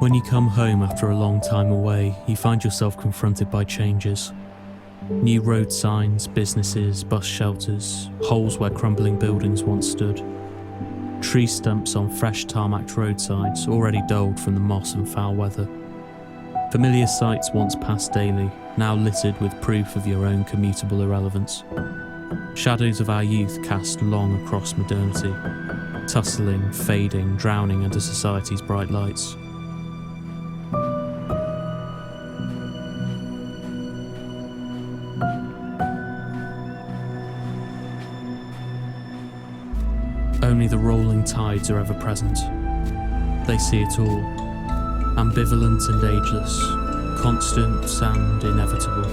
When you come home after a long time away, you find yourself confronted by changes. New road signs, businesses, bus shelters, holes where crumbling buildings once stood. Tree stumps on fresh tarmacked roadsides, already dulled from the moss and foul weather. Familiar sights once passed daily, now littered with proof of your own commutable irrelevance. Shadows of our youth cast long across modernity, tussling, fading, drowning under society's bright lights. Only the rolling tides are ever present. They see it all, ambivalent and ageless, constant and inevitable.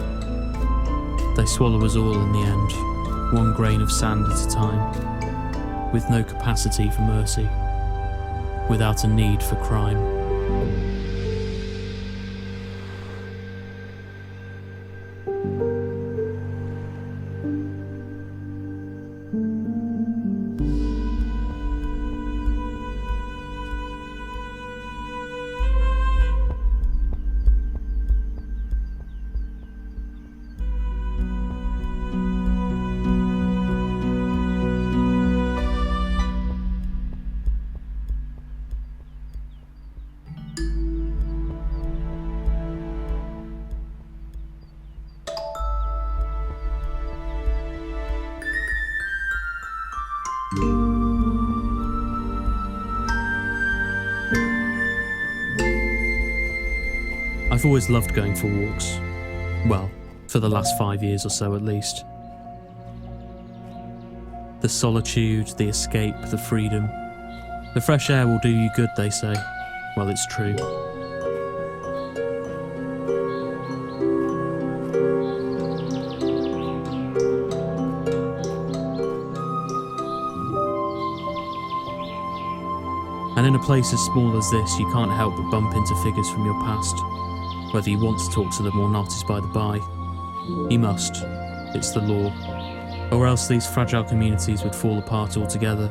They swallow us all in the end, one grain of sand at a time, with no capacity for mercy, without a need for crime. I've always loved going for walks. Well, for the last 5 years or so at least. The solitude, the escape, the freedom. The fresh air will do you good, they say. Well, it's true. And in a place as small as this, you can't help but bump into figures from your past. Whether you want to talk to them or not is by the by. You must. It's the law. Or else these fragile communities would fall apart altogether.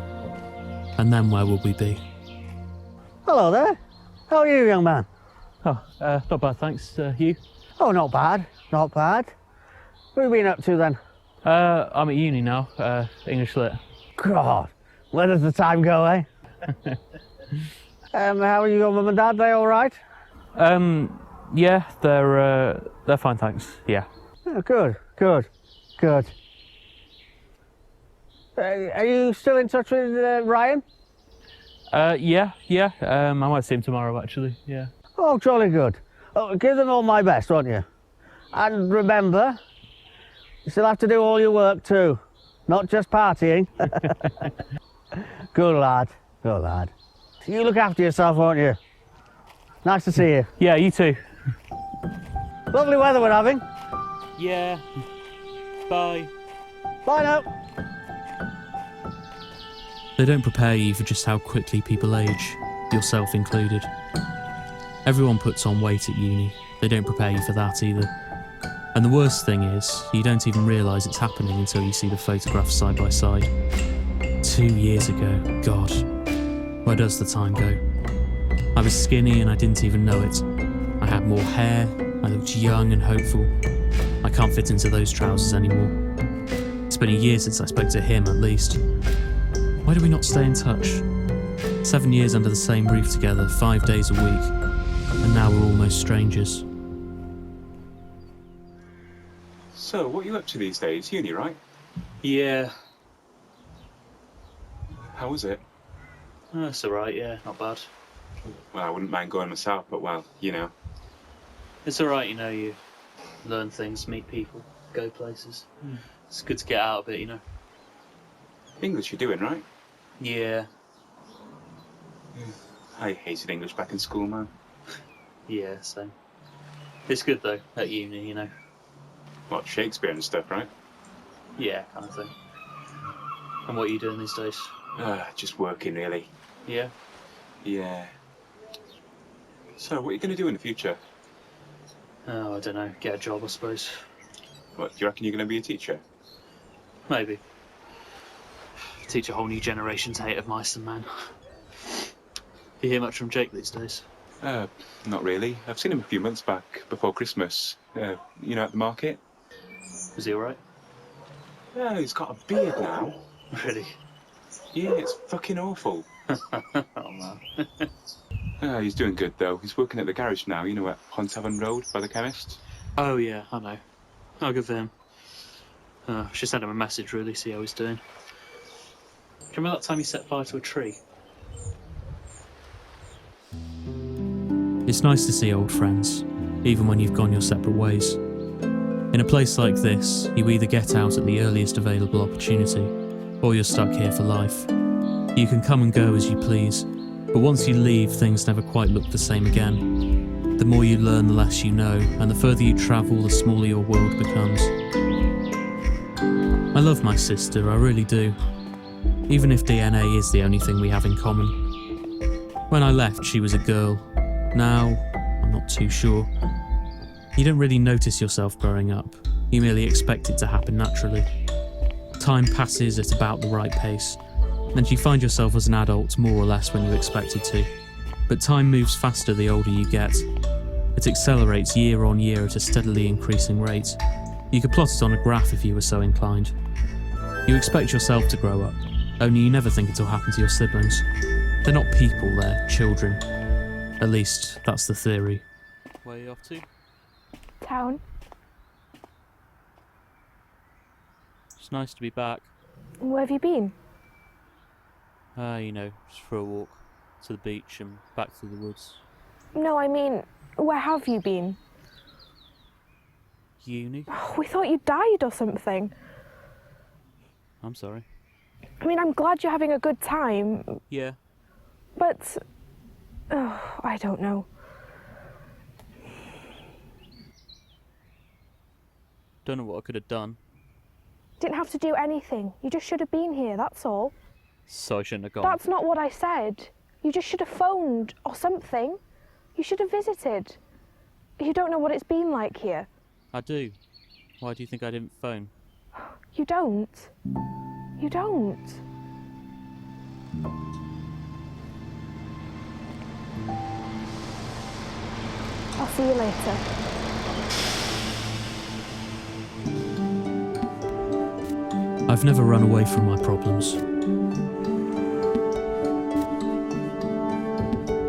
And then where would we be? Hello there. How are you, young man? Oh, not bad, thanks. You? Oh, not bad. Not bad. What have you been up to then? I'm at uni now, English Lit. God, where does the time go, eh? How are your mum and dad? They all right? Yeah, they're fine, thanks. Yeah. Oh, good. Are you still in touch with Ryan? Yeah. I might see him tomorrow, actually. Yeah. Oh, jolly good. Oh, give them all my best, won't you? And remember, you still have to do all your work too, not just partying. Good lad. You look after yourself, won't you? Nice to see you. Yeah, you too. Lovely weather we're having. Yeah. Bye. Bye now. They don't prepare you for just how quickly people age, yourself included. Everyone puts on weight at uni. They don't prepare you for that either. And the worst thing is, you don't even realise it's happening until you see the photographs side by side. 2 years ago, God, where does the time go? I was skinny and I didn't even know it. I had more hair, I looked young and hopeful. I can't fit into those trousers anymore. It's been a year since I spoke to him, at least. Why do we not stay in touch? 7 years under the same roof together, 5 days a week, and now we're almost strangers. So, what are you up to these days? Uni, right? Yeah. How was it? That's alright, yeah, not bad. Well, I wouldn't mind going myself, but well, you know. It's alright, you know, you learn things, meet people, go places. It's good to get out of it, you know. English you're doing, right? Yeah. I hated English back in school, man. Yeah, same. It's good though, at uni, you know. What, Shakespeare and stuff, right? Yeah, kind of thing. And what are you doing these days? Just working, really. Yeah? Yeah. So, what are you going to do in the future? Oh, I don't know, get a job, I suppose. What, do you reckon you're going to be a teacher? Maybe. Teach a whole new generation to hate of mice and men. You hear much from Jake these days? Not really. I've seen him a few months back, before Christmas. You know, at the market. Is he alright? Yeah, he's got a beard now. Really? Yeah, it's fucking awful. Oh, man. He's doing good, though. He's working at the garage now, you know, at Ponsavon Road, by the chemist. Oh, yeah, I know. Oh, good for him. I should send him a message, really, see how he's doing. Do you remember that time he set fire to a tree? It's nice to see old friends, even when you've gone your separate ways. In a place like this, you either get out at the earliest available opportunity, or you're stuck here for life. You can come and go as you please, but once you leave, things never quite look the same again. The more you learn, the less you know, and the further you travel, the smaller your world becomes. I love my sister, I really do. Even if DNA is the only thing we have in common. When I left, she was a girl. Now, I'm not too sure. You don't really notice yourself growing up. You merely expect it to happen naturally. Time passes at about the right pace, and you find yourself as an adult more or less when you expected to. But time moves faster the older you get. It accelerates year on year at a steadily increasing rate. You could plot it on a graph if you were so inclined. You expect yourself to grow up, only you never think it'll happen to your siblings. They're not people, they're children. At least, that's the theory. Where are you off to? Town. It's nice to be back. Where have you been? You know, just for a walk to the beach and back through the woods. No, I mean, where have you been? Uni? Oh, we thought you died or something. I'm sorry. I mean, I'm glad you're having a good time, Yeah. but... Oh, I don't know. Don't know what I could have done. Didn't have to do anything. You just should have been here, that's all. So I shouldn't have gone. That's not what I said. You just should have phoned or something. You should have visited. You don't know what it's been like here. I do. Why do you think I didn't phone? You don't. You don't. I'll see you later. I've never run away from my problems.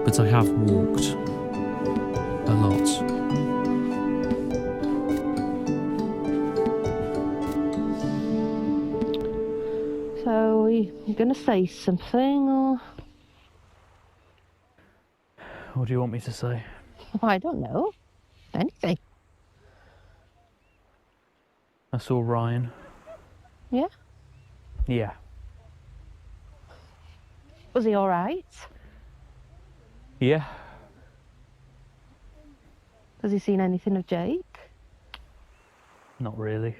But I have walked. A lot. So, are you going to say something, or...? What do you want me to say? Oh, I don't know. Anything. I saw Ryan. Yeah? Yeah. Was he all right? Yeah. Has he seen anything of Jake? Not really.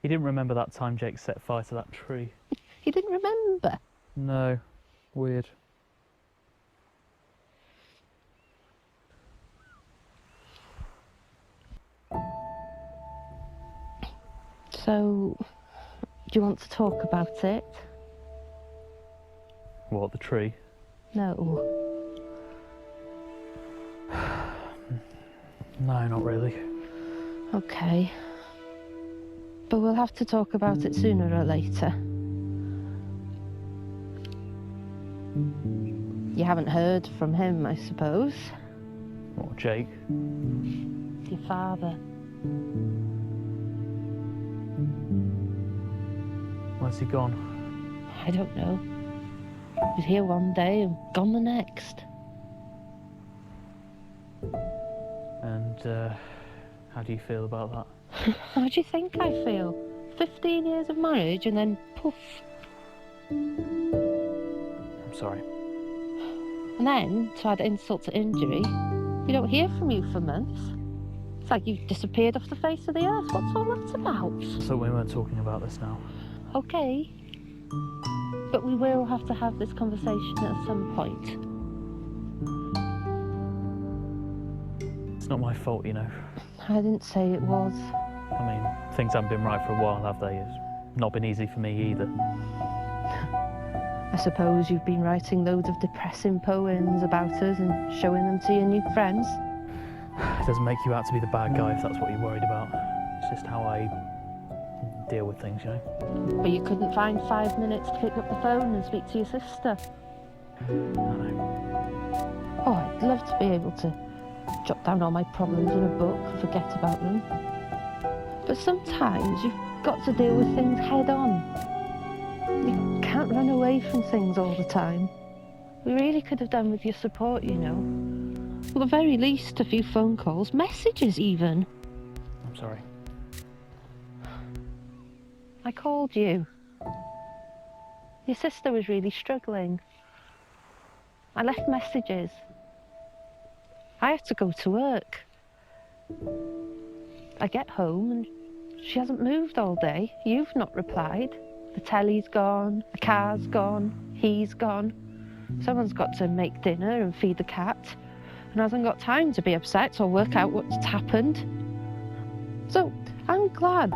He didn't remember that time Jake set fire to that tree. He didn't remember. No. Weird. So, do you want to talk about it? What, the tree? No. No, not really. Okay. But we'll have to talk about it sooner or later. You haven't heard from him, I suppose. What, Jake? Your father. Where's he gone? I don't know. He was here one day and gone the next. And, how do you feel about that? How do you think I feel? 15 years of marriage and then poof. I'm sorry. And then, to add insult to injury, we don't hear from you for months. It's like you've disappeared off the face of the earth. What's all that about? So we weren't talking about this now. Okay. But we will have to have this conversation at some point. It's not my fault, you know. I didn't say it was. I mean, things haven't been right for a while, have they? It's not been easy for me either. I suppose you've been writing loads of depressing poems about us and showing them to your new friends. It doesn't make you out to be the bad guy if that's what you're worried about. It's just how I deal with things, you know? But you couldn't find 5 minutes to pick up the phone and speak to your sister. I know. Oh, I'd love to be able to jot down all my problems in a book and forget about them. But sometimes you've got to deal with things head on. You can't run away from things all the time. We really could have done with your support, you know. Well, at the very least, a few phone calls, messages even. I'm sorry. I called you. Your sister was really struggling. I left messages. I had to go to work. I get home and she hasn't moved all day. You've not replied. The telly's gone, the car's gone, he's gone. Someone's got to make dinner and feed the cat and hasn't got time to be upset or work out what's happened. So I'm glad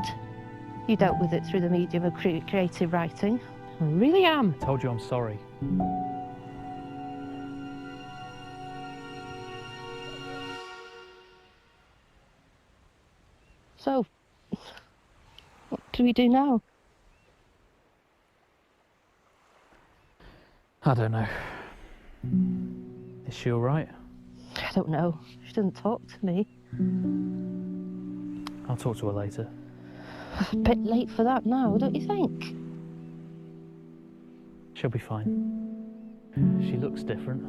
you dealt with it through the medium of creative writing. I really am. I told you I'm sorry. So, what do we do now? I don't know. Is she all right? I don't know. She doesn't talk to me. I'll talk to her later. A bit late for that now, don't you think? She'll be fine. She looks different.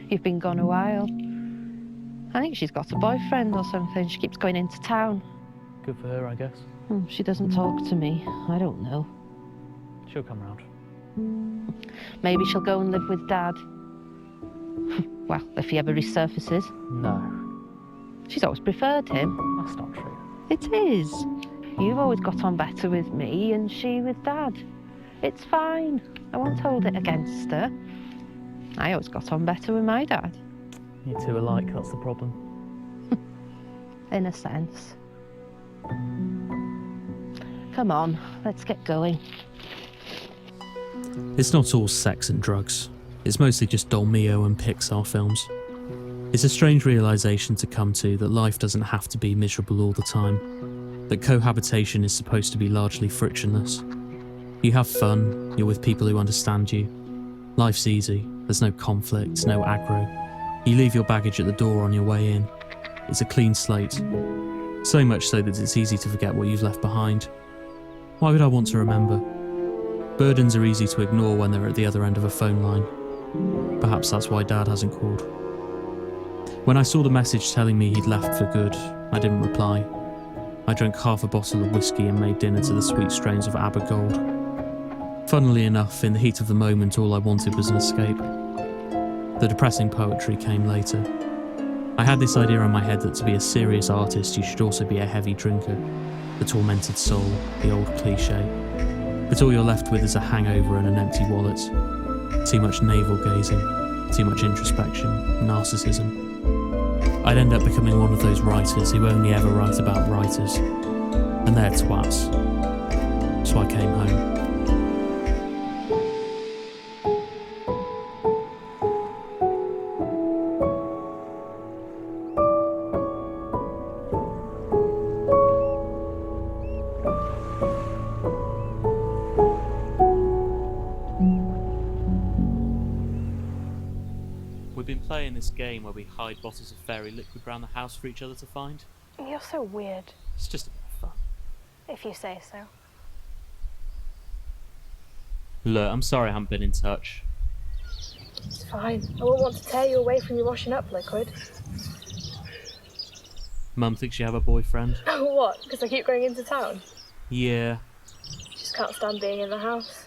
You've been gone a while. I think she's got a boyfriend or something. She keeps going into town. Good for her, I guess. She doesn't talk to me. I don't know. She'll come round. Maybe she'll go and live with Dad. Well, if he ever resurfaces. No, She's always preferred him. that's not true. It is. You've always got on better with me and she with Dad. It's fine. I won't hold it against her. I always got on better with my dad. You two are alike, that's the problem. In a sense. Come on, let's get going. It's not all sex and drugs. It's mostly just Dolmio and Pixar films. It's a strange realisation to come to that life doesn't have to be miserable all the time. That cohabitation is supposed to be largely frictionless. You have fun, you're with people who understand you. Life's easy, there's no conflict, no aggro. You leave your baggage at the door on your way in. It's a clean slate. So much so that it's easy to forget what you've left behind. Why would I want to remember? Burdens are easy to ignore when they're at the other end of a phone line. Perhaps that's why Dad hasn't called. When I saw the message telling me he'd left for good, I didn't reply. I drank half a bottle of whiskey and made dinner to the sweet strains of Gould. Funnily enough, in the heat of the moment, all I wanted was an escape. The depressing poetry came later. I had this idea in my head that to be a serious artist, you should also be a heavy drinker. The tormented soul, the old cliché. But all you're left with is a hangover and an empty wallet. Too much navel-gazing, too much introspection, narcissism. I'd end up becoming one of those writers who only ever write about writers. And they're twats. So I came home. We've been playing this game where we hide bottles of fairy liquid around the house for each other to find. You're so weird, It's just a bit of fun. if you say so. Look, I'm sorry I haven't been in touch. It's fine. I won't want to tear you away from your washing up liquid. Mum thinks you have a boyfriend. Oh, what? Because I keep going into town? Yeah, Just can't stand being in the house.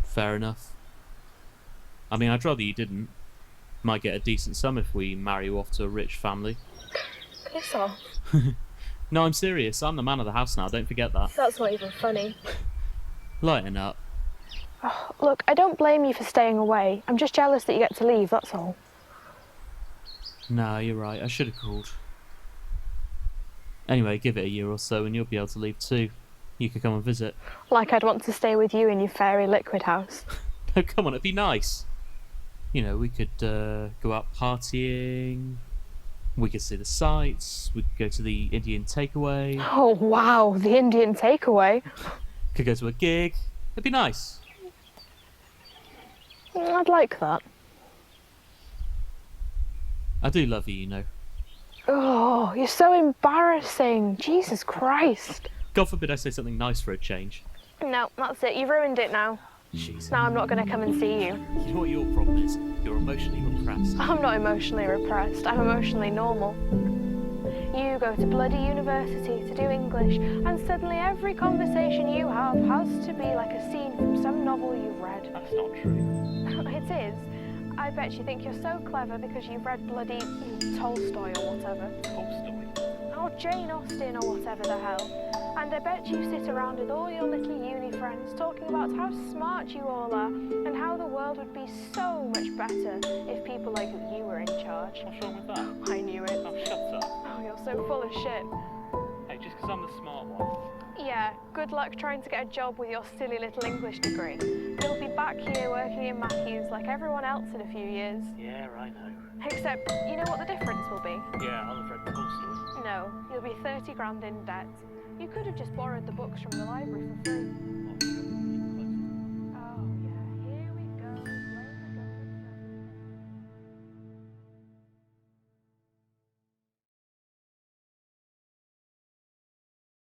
fair enough. I mean, I'd rather you didn't. Might get a decent sum if we marry you off to a rich family. Piss off. No, I'm serious. I'm the man of the house now, don't forget that. That's not even funny. Lighten up. Oh, look, I don't blame you for staying away. I'm just jealous that you get to leave, that's all. No, you're right. I should have called. Anyway, give it a year or so and you'll be able to leave too. You could come and visit. Like I'd want to stay with you in your fairy liquid house. Oh, come on, it'd be nice. You know, we could go out partying. We could see the sights. We could go to the Indian takeaway. Oh, wow, the Indian takeaway. Could go to a gig. It'd be nice. I'd like that. I do love you, you know. Oh, you're so embarrassing. Jesus Christ. God forbid I say something nice for a change. No, that's it. You've ruined it now. Jesus. Now I'm not going to come and see you. You know what your problem is? You're emotionally repressed. I'm not emotionally repressed. I'm emotionally normal. You go to bloody university to do English, and suddenly every conversation you have has to be like a scene from some novel you've read. That's not true. It is. I bet you think you're so clever because you've read bloody Tolstoy or whatever. Tolstoy? Or Jane Austen or whatever the hell. And I bet you sit around with all your little uni friends talking about how smart you all are and how the world would be so much better if people like you were in charge. What's wrong with that? I knew it. Oh, shut up. Oh, you're so full of shit. Hey, just because I'm the smart one. Yeah, good luck trying to get a job with your silly little English degree. You'll be back here working in Matthews like everyone else in a few years. Yeah, I know. Except, you know what the difference will be? Yeah, I'll have read Tolstoy. No, you'll be 30 grand in debt. You could have just borrowed the books from the library for free. Oh,